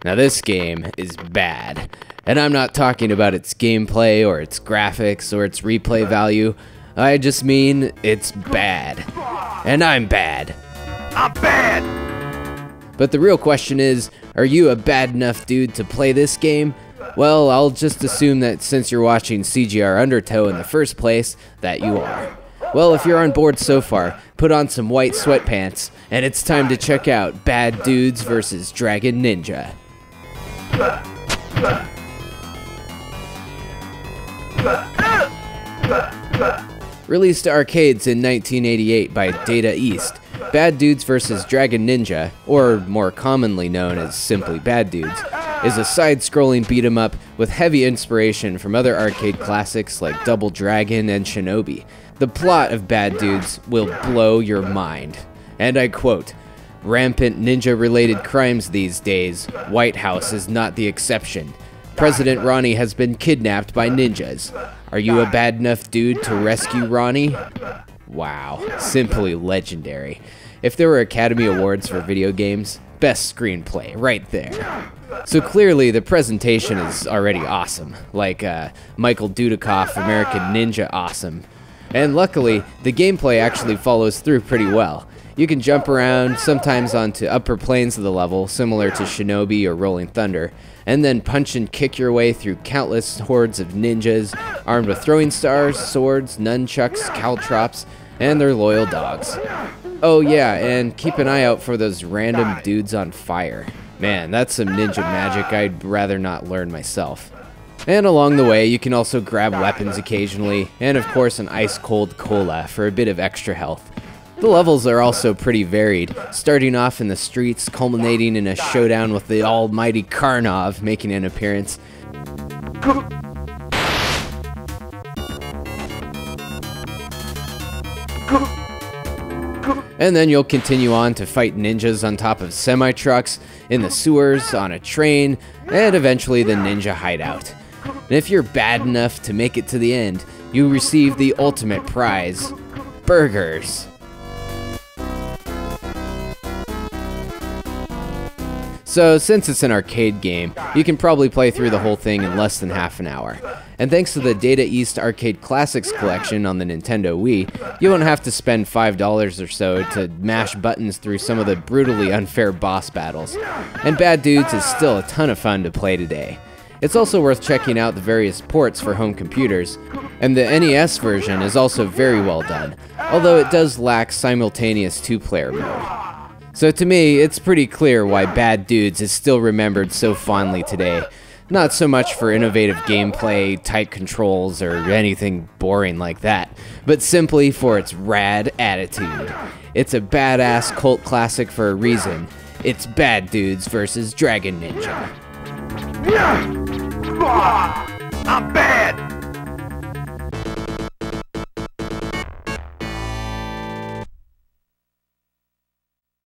Now this game is bad, and I'm not talking about its gameplay or its graphics or its replay value. I just mean it's bad. And I'm bad. I'm bad! But the real question is, are you a bad enough dude to play this game? Well, I'll just assume that since you're watching CGR Undertow in the first place, that you are. Well, if you're on board so far, put on some white sweatpants, and it's time to check out Bad Dudes vs. DragonNinja. Released to arcades in 1988 by Data East, Bad Dudes vs. DragonNinja, or more commonly known as simply Bad Dudes, is a side-scrolling beat-em-up with heavy inspiration from other arcade classics like Double Dragon and Shinobi. The plot of Bad Dudes will blow your mind. And I quote, "Rampant ninja-related crimes these days. White House is not the exception. President Ronnie has been kidnapped by ninjas. Are you a bad enough dude to rescue Ronnie?" Wow, simply legendary. If there were Academy Awards for video games, best screenplay right there. So clearly the presentation is already awesome, like Michael Dudikoff American Ninja awesome. And luckily, the gameplay actually follows through pretty well. You can jump around, sometimes onto upper planes of the level, similar to Shinobi or Rolling Thunder, and then punch and kick your way through countless hordes of ninjas, armed with throwing stars, swords, nunchucks, caltrops, and their loyal dogs. Oh yeah, and keep an eye out for those random dudes on fire. Man, that's some ninja magic I'd rather not learn myself. And along the way, you can also grab weapons occasionally, and of course an ice-cold cola for a bit of extra health. The levels are also pretty varied, starting off in the streets, culminating in a showdown with the almighty Karnov making an appearance. And then you'll continue on to fight ninjas on top of semi-trucks, in the sewers, on a train, and eventually the ninja hideout. And if you're bad enough to make it to the end, you receive the ultimate prize, burgers. So since it's an arcade game, you can probably play through the whole thing in less than half an hour. And thanks to the Data East Arcade Classics collection on the Nintendo Wii, you won't have to spend $5 or so to mash buttons through some of the brutally unfair boss battles. And Bad Dudes is still a ton of fun to play today. It's also worth checking out the various ports for home computers, and the NES version is also very well done, although it does lack simultaneous two-player mode. So to me, it's pretty clear why Bad Dudes is still remembered so fondly today. Not so much for innovative gameplay, tight controls, or anything boring like that, but simply for its rad attitude. It's a badass cult classic for a reason. It's Bad Dudes vs. DragonNinja. I'm bad!